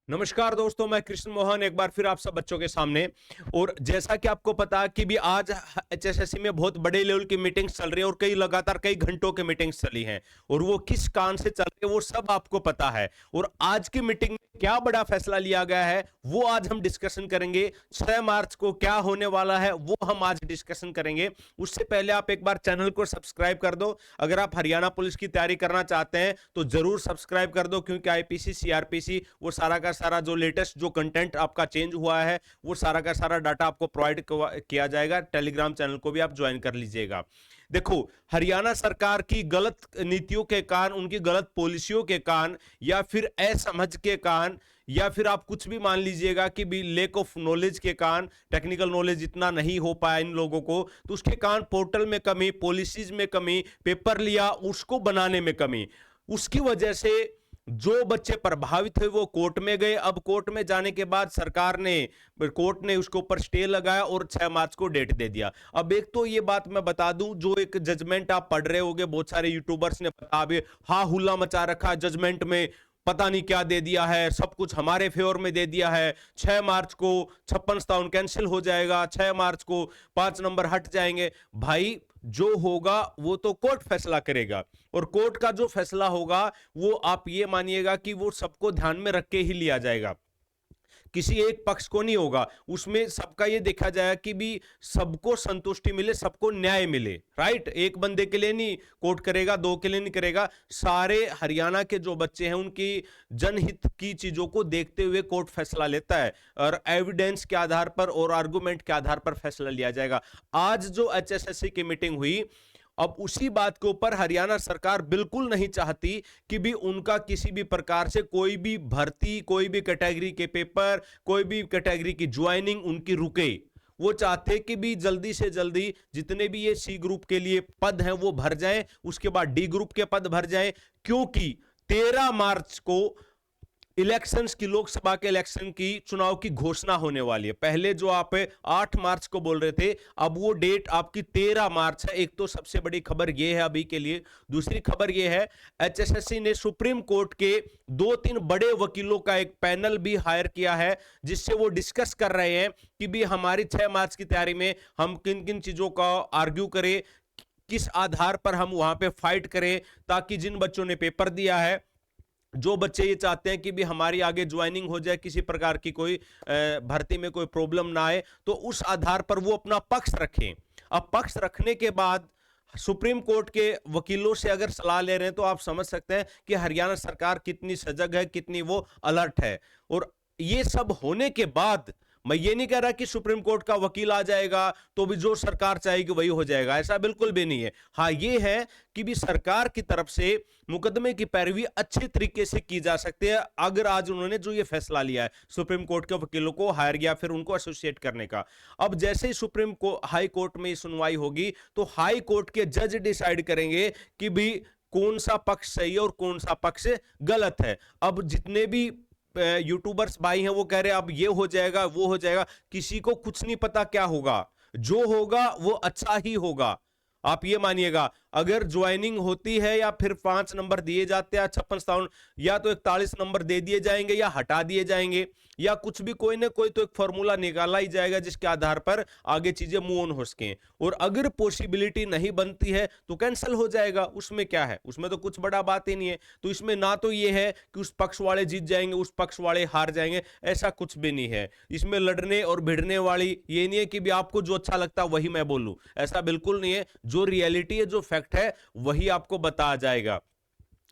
नमस्कार दोस्तों, मैं कृष्ण मोहन एक बार फिर आप सब बच्चों के सामने। और जैसा कि आपको पता कि भी आज एचएसएससी में बहुत बड़े लेवल की मीटिंग्स चल रही है और कई लगातार कई घंटों की मीटिंग्स चली हैं और वो किस कारण से चल रही है वो सब आपको पता है। और आज की मीटिंग में क्या बड़ा फैसला लिया गया है वो आज हम डिस्कशन करेंगे। 6 मार्च को क्या होने वाला है वो हम आज डिस्कशन करेंगे। उससे पहले आप एक बार चैनल को सब्सक्राइब कर दो। अगर आप हरियाणा पुलिस की तैयारी करना चाहते हैं तो जरूर सब्सक्राइब कर दो, क्योंकि आईपीसी सीआरपीसी वो सारा का सारा जो लेटेस्ट जो कंटेंट आपका चेंज हुआ है वो सारा का सारा डाटा आपको प्रोवाइड किया जाएगा। टेलीग्राम चैनल को भी आप ज्वाइन कर लीजिएगा। देखो, हरियाणा सरकार की गलत नीतियों के कारण, उनकी गलत पॉलिसियों के कारण, या फिर असमझ के कारण, या फिर आप कुछ भी मान लीजिएगा कि भी लेक ऑफ नॉलेज के कारण, टेक्निकल नॉलेज इतना नहीं हो पाया इन लोगों को, तो उसके कारण पोर्टल में कमी, पॉलिसीज में कमी, पेपर लिया उसको बनाने में कमी, उसकी वजह से जो बच्चे प्रभावित हुए वो कोर्ट में गए। अब कोर्ट में जाने के बाद कोर्ट ने उसके ऊपर स्टे लगाया और 6 मार्च को डेट दे दिया। अब एक तो ये बात मैं बता दूं, जो एक जजमेंट आप पढ़ रहे होगे, बहुत सारे यूट्यूबर्स ने बता भी हा हुल्ला मचा रखा जजमेंट में, पता नहीं क्या दे दिया है, सब कुछ हमारे फेवर में दे दिया है। 6 मार्च को 56 कैंसिल हो जाएगा, 6 मार्च को 5 नंबर हट जाएंगे। भाई, जो होगा वो तो कोर्ट फैसला करेगा और कोर्ट का जो फैसला होगा वो आप ये मानिएगा कि वो सबको ध्यान में रख के ही लिया जाएगा, किसी एक पक्ष को नहीं होगा। उसमें सबका ये देखा जाएगा कि भी सबको संतुष्टि मिले, सबको न्याय मिले। राइट, एक बंदे के लिए नहीं कोर्ट करेगा, दो के लिए नहीं करेगा, सारे हरियाणा के जो बच्चे हैं उनकी जनहित की चीजों को देखते हुए कोर्ट फैसला लेता है और एविडेंस के आधार पर और आर्गुमेंट के आधार पर फैसला लिया जाएगा। आज जो एचएसएससी की मीटिंग हुई, अब उसी बात के ऊपर हरियाणा सरकार बिल्कुल नहीं चाहती कि भी उनका किसी भी प्रकार से कोई भी भर्ती, कोई भी कैटेगरी के पेपर, कोई भी कैटेगरी की ज्वाइनिंग उनकी रुके। वो चाहते कि भी जल्दी से जल्दी जितने भी ये सी ग्रुप के लिए पद हैं वो भर जाएं, उसके बाद डी ग्रुप के पद भर जाएं, क्योंकि 13 मार्च को इलेक्शंस की, लोकसभा के इलेक्शन की चुनाव की घोषणा होने वाली है। पहले जो आप 8 मार्च को बोल रहे थे, अब वो डेट आपकी 13 मार्च है। एक तो सबसे बड़ी खबर ये है अभी के लिए। दूसरी खबर ये है, एचएसएससी ने सुप्रीम कोर्ट के 2-3 बड़े वकीलों का एक पैनल भी हायर किया है, जिससे वो डिस्कस कर रहे हैं कि भी हमारी 6 मार्च की तैयारी में हम किन किन चीजों का आर्ग्यू करें, किस आधार पर हम वहां पे फाइट करें, ताकि जिन बच्चों ने पेपर दिया है, जो बच्चे ये चाहते हैं कि भी हमारी आगे ज्वाइनिंग हो जाए, किसी प्रकार की कोई भर्ती में कोई प्रॉब्लम ना आए, तो उस आधार पर वो अपना पक्ष रखें। अब पक्ष रखने के बाद सुप्रीम कोर्ट के वकीलों से अगर सलाह ले रहे हैं तो आप समझ सकते हैं कि हरियाणा सरकार कितनी सजग है, कितनी वो अलर्ट है। और ये सब होने के बाद मैं ये नहीं कह रहा कि सुप्रीम कोर्ट का वकील आ जाएगा तो भी जो सरकार चाहेगी वही हो जाएगा, ऐसा बिल्कुल भी नहीं है। हाँ, ये है कि भी सरकार की तरफ से मुकदमे की पैरवी अच्छे तरीके से की जा सकती है, अगर आज उन्होंने जो ये फैसला लिया है सुप्रीम कोर्ट के वकीलों को हायर किया फिर उनको एसोसिएट करने का। अब जैसे ही सुप्रीम को हाई कोर्ट में सुनवाई होगी तो हाई कोर्ट के जज डिसाइड करेंगे कि भी कौन सा पक्ष सही है और कौन सा पक्ष गलत है। अब जितने भी यूट्यूबर्स भाई हैं वो कह रहे हैं अब ये हो जाएगा वो हो जाएगा, किसी को कुछ नहीं पता क्या होगा। जो होगा वो अच्छा ही होगा, आप ये मानिएगा। अगर ज्वाइनिंग होती है या फिर 5 नंबर दिए जाते हैं 56, या तो 41 नंबर दे दिए जाएंगे या हटा दिए जाएंगे, या कुछ भी कोई ना कोई तो एक फॉर्मूला निकाला ही जाएगा जिसके आधार पर आगे चीजें मूव ऑन हो सकें। और अगर पॉसिबिलिटी नहीं बनती है तो कैंसिल हो जाएगा, उसमें क्या है, उसमें तो कुछ बड़ा बात ही नहीं है। तो इसमें ना तो ये है कि उस पक्ष वाले जीत जाएंगे उस पक्ष वाले हार जाएंगे, ऐसा कुछ भी नहीं है। इसमें लड़ने और भिड़ने वाली ये नहीं है कि भी आपको जो अच्छा लगता है वही मैं बोलूं, ऐसा बिल्कुल नहीं है। जो रियलिटी है, जो फैक्ट है, वही आपको बताया जाएगा।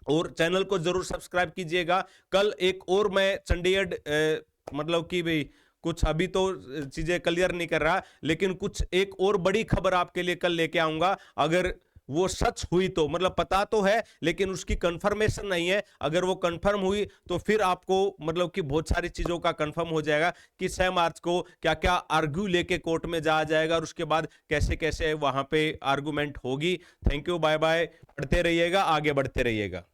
और चैनल को जरूर सब्सक्राइब कीजिएगा। कल एक और मैं चंडीगढ़ मतलब कि भाई कुछ अभी तो चीजें क्लियर नहीं कर रहा, लेकिन कुछ एक और बड़ी खबर आपके लिए कल लेके आऊंगा। अगर वो सच हुई तो, मतलब पता तो है लेकिन उसकी कंफर्मेशन नहीं है, अगर वो कंफर्म हुई तो फिर आपको मतलब कि बहुत सारी चीजों का कंफर्म हो जाएगा कि 6 मार्च को क्या क्या आर्ग्यू लेके कोर्ट में जाया जाएगा और उसके बाद कैसे कैसे वहां पे आर्गुमेंट होगी। थैंक यू, बाय बाय, पढ़ते रहिएगा, आगे बढ़ते रहिएगा।